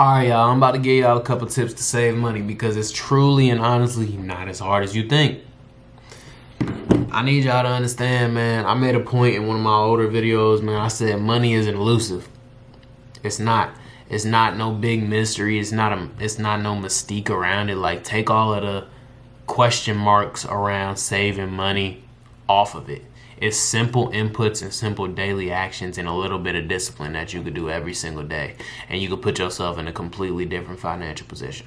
Alright, y'all, I'm about to give y'all a couple tips to save money because it's truly and honestly not as hard as you think. I need y'all to understand, man. I made a point in one of my older videos, man. I said money isn't elusive. It's not. It's not no big mystery. It's not no mystique around it. Like, take all of the question marks around saving money off of it. It's simple inputs and simple daily actions and a little bit of discipline that you could do every single day. And you could put yourself in a completely different financial position.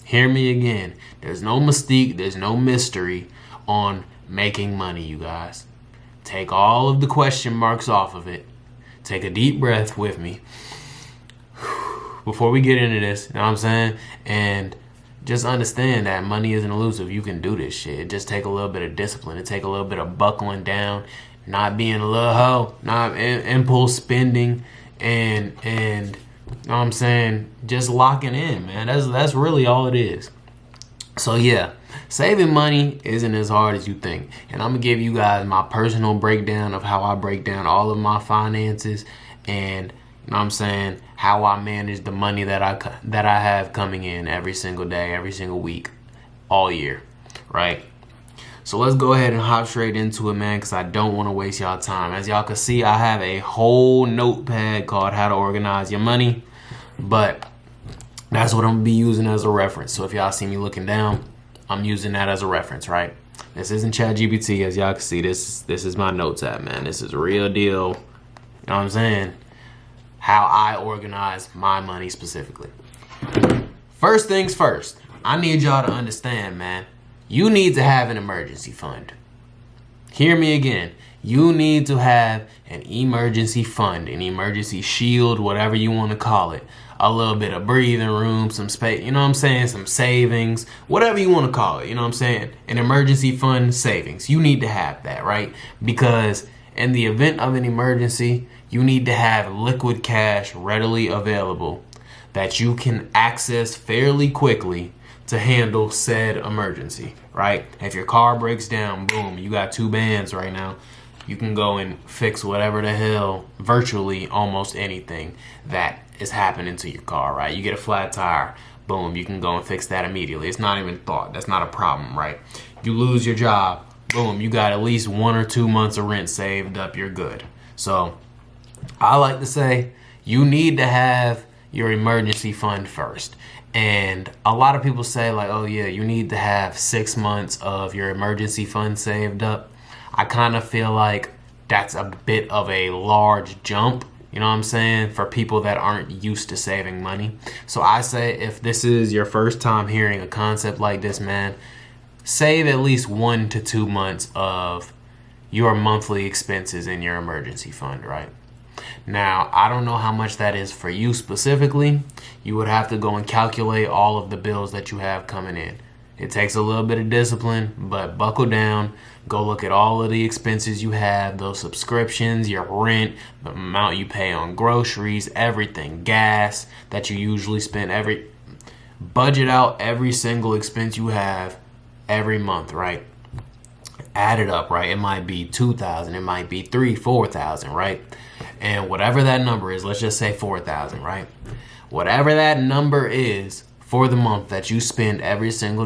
Hear me again. There's no mystique. There's no mystery on making money, you guys. Take all of the question marks off of it. Take a deep breath with me before we get into this, you know what I'm saying? And just understand that money isn't elusive. You can do this shit. It just take a little bit of discipline. It take a little bit of buckling down, not being a little hoe, not impulse spending, and you know what I'm saying? Just locking in, man. That's really all it is. So yeah, saving money isn't as hard as you think. And I'm gonna give you guys my personal breakdown of how I break down all of my finances and, you know what I'm saying, how I manage the money that I have coming in every single day, every single week, all year, right? So let's go ahead and hop straight into it, man, because I don't want to waste y'all time. As y'all can see, I have a whole notepad called How to Organize Your Money, but that's what I'm gonna be using as a reference. So if y'all see me looking down, I'm using that as a reference, right? This isn't ChatGPT, as y'all can see. This is my notes app, man. This is a real deal. You know what I'm saying? How I organize my money specifically. First things first, I need y'all to understand, man. You need to have an emergency fund. Hear me again. You need to have an emergency fund, an emergency shield, whatever you want to call it. A little bit of breathing room, some space, you know what I'm saying? Some savings, whatever you want to call it, you know what I'm saying? An emergency fund savings. You need to have that, right? Because in the event of an emergency, you need to have liquid cash readily available that you can access fairly quickly to handle said emergency, right? If your car breaks down, boom, you got 2 bands right now. You can go and fix whatever the hell, virtually almost anything that is happening to your car, right? You get a flat tire, boom, you can go and fix that immediately. It's not even thought. That's not a problem, right? You lose your job, boom, you got at least 1 or 2 months of rent saved up, you're good. So I like to say you need to have your emergency fund first. And a lot of people say like, oh yeah, you need to have 6 months of your emergency fund saved up. I kind of feel like that's a bit of a large jump, you know what I'm saying, for people that aren't used to saving money. So I say if this is your first time hearing a concept like this, man, save at least 1 to 2 months of your monthly expenses in your emergency fund, right? Now, I don't know how much that is for you specifically. You would have to go and calculate all of the bills that you have coming in. It takes a little bit of discipline, but buckle down. Go look at all of the expenses you have, those subscriptions, your rent, the amount you pay on groceries, everything, gas that you usually spend budget out every single expense you have every month, right? Add it up, right? It might be 2,000, it might be 3,000, 4,000, right? And whatever that number is, let's just say 4,000, right? Whatever that number is for the month that you spend every single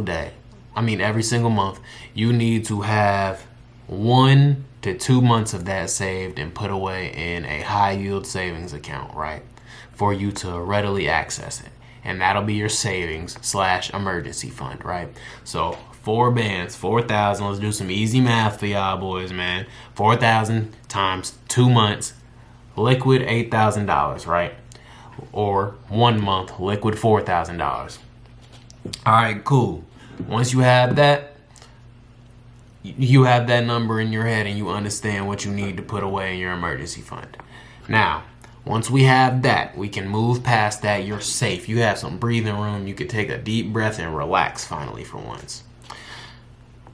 month, you need to have 1 to 2 months of that saved and put away in a high yield savings account, right? For you to readily access it. And that'll be your savings / emergency fund, right? So 4 bands, 4,000. Let's do some easy math for y'all boys, man. 4,000 times 2 months, liquid $8,000, right? Or 1 month, liquid $4,000. All right, cool. Once you have that, you have that number in your head and you understand what you need to put away in your emergency fund. Now, once we have that, we can move past that. You're safe. You have some breathing room. You could take a deep breath and relax finally for once.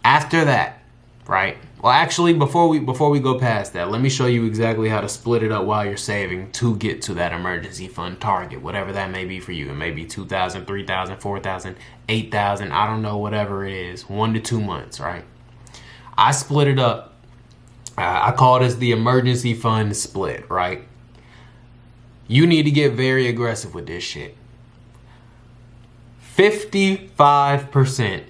After that, right? Well, actually, before we go past that, let me show you exactly how to split it up while you're saving to get to that emergency fund target, whatever that may be for you. It may be 2,000, 3,000, 4,000, 8,000. I don't know, whatever it is. 1 to 2 months, right? I split it up. I call this the emergency fund split, right? You need to get very aggressive with this shit. 55%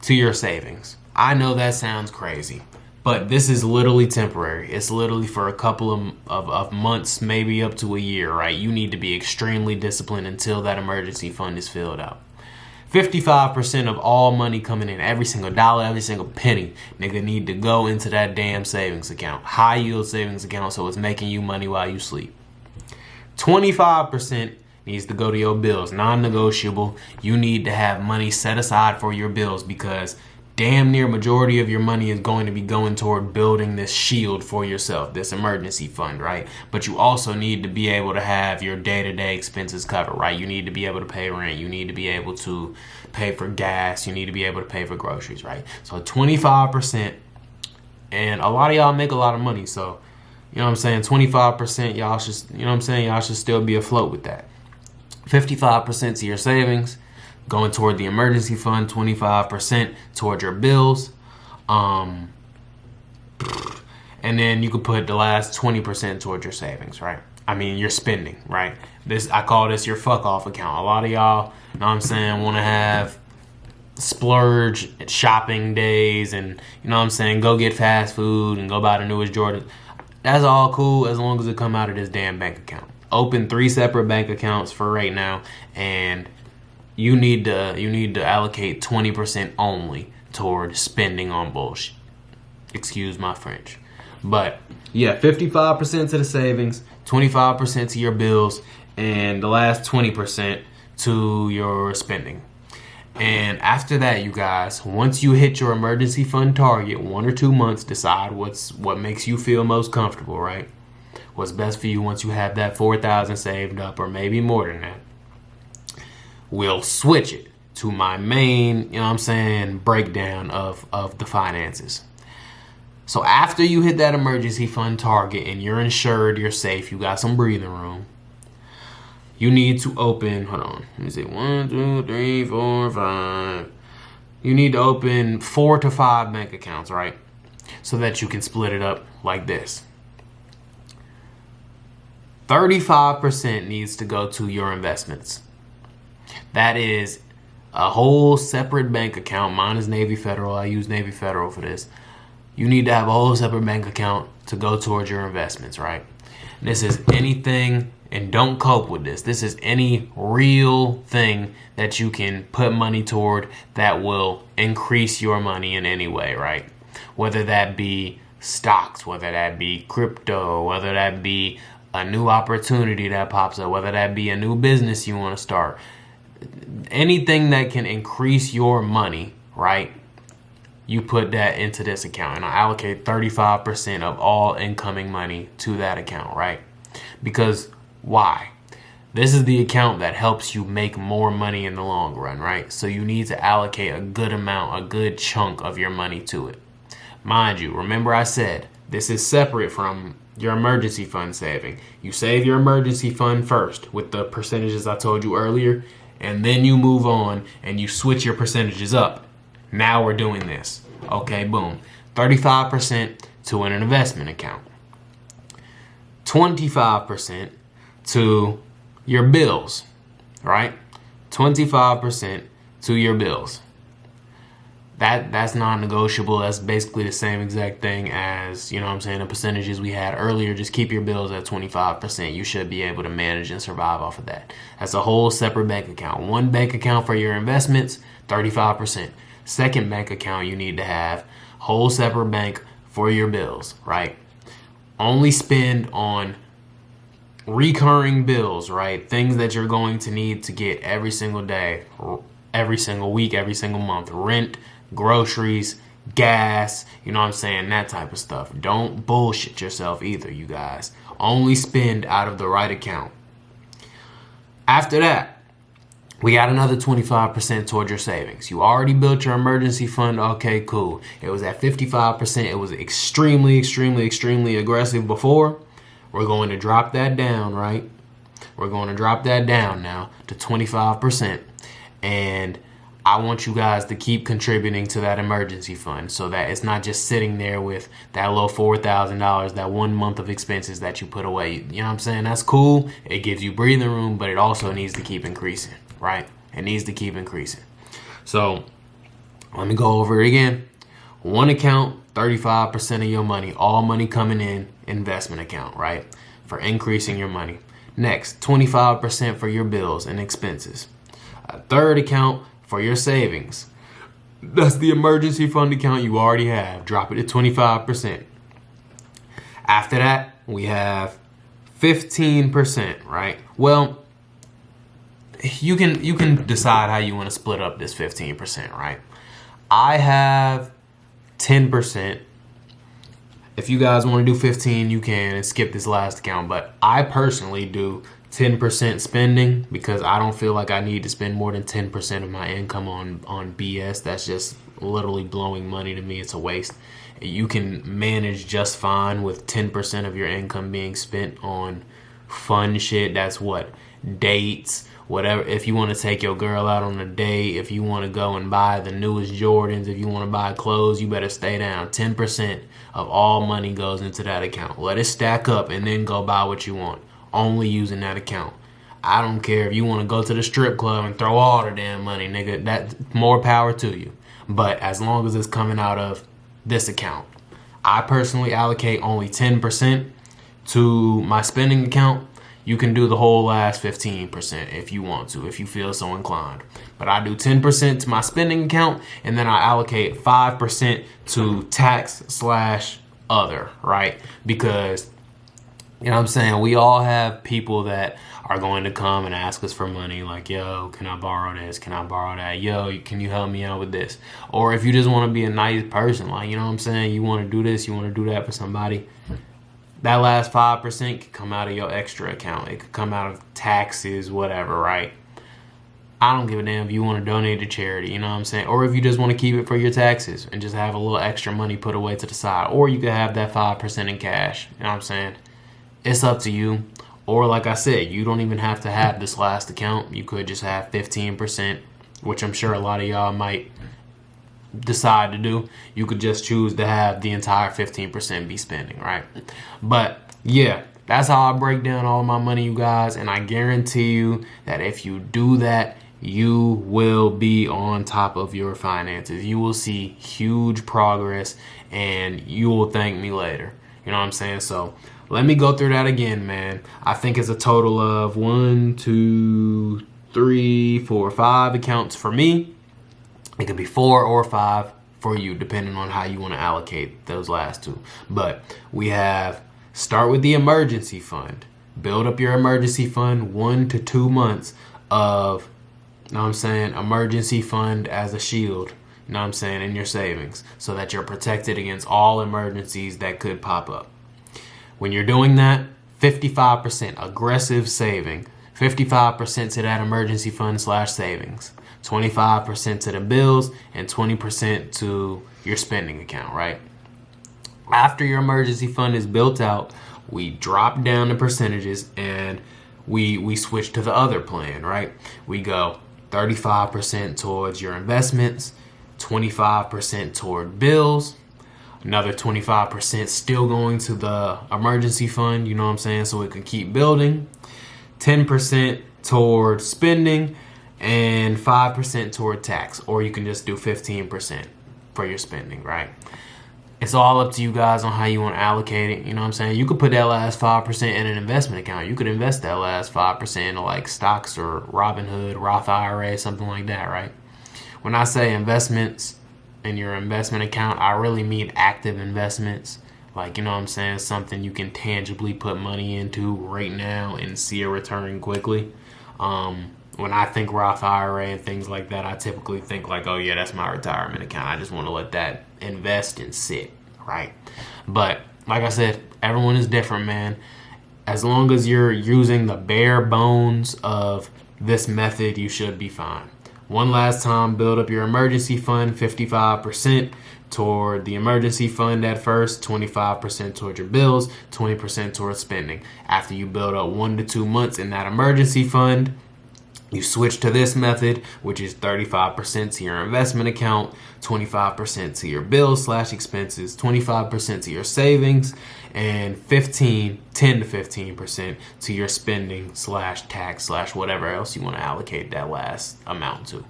to your savings. I know that sounds crazy, but this is literally temporary. It's literally for a couple of months, maybe up to a year, right? You need to be extremely disciplined until that emergency fund is filled out. 55% of all money coming in, every single dollar, every single penny, nigga, need to go into that damn savings account. High yield savings account, so it's making you money while you sleep. 25% needs to go to your bills, non-negotiable. You need to have money set aside for your bills, because damn near majority of your money is going to be going toward building this shield for yourself, this emergency fund, right? But you also need to be able to have your day-to-day expenses covered, right? You need to be able to pay rent. You need to be able to pay for gas. You need to be able to pay for groceries, right? So 25%, and a lot of y'all make a lot of money, so you know what I'm saying, 25%, y'all should, you know what I'm saying, y'all should still be afloat with that. 55% to your savings, going toward the emergency fund, 25% toward your bills. And then you could put the last 20% towards your savings, right? I mean, your spending, right? I call this your fuck off account. A lot of y'all, you know what I'm saying, want to have splurge shopping days and, you know what I'm saying, go get fast food and go buy the newest Jordan. That's all cool as long as it come out of this damn bank account. Open 3 separate bank accounts for right now, and you need to allocate 20% only toward spending on bullshit. Excuse my French. But yeah, 55% to the savings, 25% to your bills, and the last 20% to your spending. And after that, you guys, once you hit your emergency fund target, 1 or 2 months, decide what makes you feel most comfortable, right? What's best for you once you have that $4,000 saved up, or maybe more than that. We'll switch it to my main, you know what I'm saying, breakdown of the finances. So after you hit that emergency fund target and you're insured, you're safe, you got some breathing room, you need to open, hold on, let me see, 1, 2, 3, 4, 5. You need to open 4 to 5 bank accounts, right? So that you can split it up like this. 35% needs to go to your investments. That is a whole separate bank account. Mine is Navy Federal. I use Navy Federal for this. You need to have a whole separate bank account to go towards your investments, right? This is anything, and don't cope with this. This is any real thing that you can put money toward that will increase your money in any way, right? Whether that be stocks, whether that be crypto, whether that be a new opportunity that pops up, whether that be a new business you want to start. Anything that can increase your money, right? You put that into this account, and I allocate 35% of all incoming money to that account, right? Because why? This is the account that helps you make more money in the long run, right? So you need to allocate a good amount, a good chunk of your money to it. Mind you, remember I said this is separate from your emergency fund saving. You save your emergency fund first with the percentages I told you earlier, and then you move on and you switch your percentages up. Now we're doing this. Okay, boom. 35% to an investment account. 25% to your bills, right? 25% to your bills. That's non-negotiable. That's basically the same exact thing as, you know what I'm saying, the percentages we had earlier. Just keep your bills at 25%. You should be able to manage and survive off of that. That's a whole separate bank account. One bank account for your investments, 35%. Second bank account you need to have, whole separate bank for your bills, right? Only spend on recurring bills, right? Things that you're going to need to get every single day, every single week, every single month. Rent, groceries, gas, you know what I'm saying, that type of stuff. Don't bullshit yourself either, you guys. Only spend out of the right account. After that, we got another 25% towards your savings. You already built your emergency fund. Okay, cool. It was at 55%. It was extremely, extremely, extremely aggressive before. We're going to drop that down, right? We're going to drop that down now to 25%. And I want you guys to keep contributing to that emergency fund so that it's not just sitting there with that little $4,000, that 1 month of expenses that you put away. You know what I'm saying? That's cool. It gives you breathing room, but it also needs to keep increasing, right? It needs to keep increasing. So let me go over it again. One account, 35% of your money, all money coming in, investment account, right? For increasing your money. Next, 25% for your bills and expenses. A third account for your savings. That's the emergency fund account you already have. Drop it to 25%. After that, we have 15%, right? Well, you can decide how you want to split up this 15%, right? I have 10%. If you guys want to do 15, you can and skip this last account, but I personally do 10% spending because I don't feel like I need to spend more than 10% of my income on BS. That's just literally blowing money to me. It's a waste. You can manage just fine with 10% of your income being spent on fun shit. That's what? Dates, whatever. If you want to take your girl out on a date, if you want to go and buy the newest Jordans, if you want to buy clothes, you better stay down. 10% of all money goes into that account. Let it stack up and then go buy what you want. Only using that account. I don't care if you want to go to the strip club and throw all the damn money, nigga. That's more power to you. But as long as it's coming out of this account. I personally allocate only 10% to my spending account. You can do the whole last 15% if you want to, if you feel so inclined. But I do 10% to my spending account, and then I allocate 5% to tax/other, right? Because, you know what I'm saying, we all have people that are going to come and ask us for money, like, yo, can I borrow this? Can I borrow that? Yo, can you help me out with this? Or if you just want to be a nice person, like, you know what I'm saying, you want to do this, you want to do that for somebody, that last 5% could come out of your extra account. It could come out of taxes, whatever, right? I don't give a damn if you want to donate to charity, you know what I'm saying? Or if you just want to keep it for your taxes and just have a little extra money put away to the side. Or you could have that 5% in cash, you know what I'm saying? It's up to you. Or like I said, you don't even have to have this last account. You could just have 15%, which I'm sure a lot of y'all might decide to do. You could just choose to have the entire 15% be spending, right? But yeah, that's how I break down all of my money, you guys. And I guarantee you that if you do that, you will be on top of your finances. You will see huge progress and you will thank me later. You know what I'm saying? So let me go through that again, man. I think it's a total of 1, 2, 3, 4, 5 accounts for me. It could be 4 or 5 for you, depending on how you want to allocate those last two. But we have, start with the emergency fund. Build up your emergency fund, 1 to 2 months of, you know what I'm saying, emergency fund as a shield, you know what I'm saying, in your savings, so that you're protected against all emergencies that could pop up. When you're doing that, 55% aggressive saving, 55% to that emergency fund/savings, 25% to the bills, and 20% to your spending account, right? After your emergency fund is built out, we drop down the percentages and we switch to the other plan, right? We go 35% towards your investments, 25% toward bills, another 25% still going to the emergency fund, you know what I'm saying, so it can keep building, 10% toward spending, and 5% toward tax, or you can just do 15% for your spending, right? It's all up to you guys on how you want to allocate it, you know what I'm saying? You could put that last 5% in an investment account. You could invest that last 5% into like stocks or Robinhood, Roth IRA, something like that, right? When I say investments in your investment account, I really mean active investments. Like, you know what I'm saying? Something you can tangibly put money into right now and see a return quickly. When I think Roth IRA and things like that, I typically think like, oh yeah, that's my retirement account. I just want to let that invest and sit, right? But like I said, everyone is different, man. As long as you're using the bare bones of this method, you should be fine. One last time, build up your emergency fund, 55% toward the emergency fund at first, 25% toward your bills, 20% towards spending. After you build up 1 to 2 months in that emergency fund, You switch to this method, which is 35% to your investment account, 25% to your bills/expenses, 25% to your savings, and 10 to 15% to your spending/tax/whatever else you want to allocate that last amount to.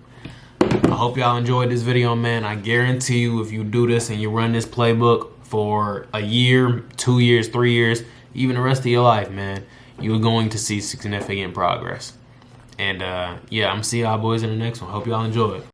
I hope y'all enjoyed this video, man. I guarantee you, if you do this and you run this playbook for a year, 2 years, 3 years, even the rest of your life, man, you're going to see significant progress. And yeah, I'm gonna see y'all boys in the next one. Hope y'all enjoy it.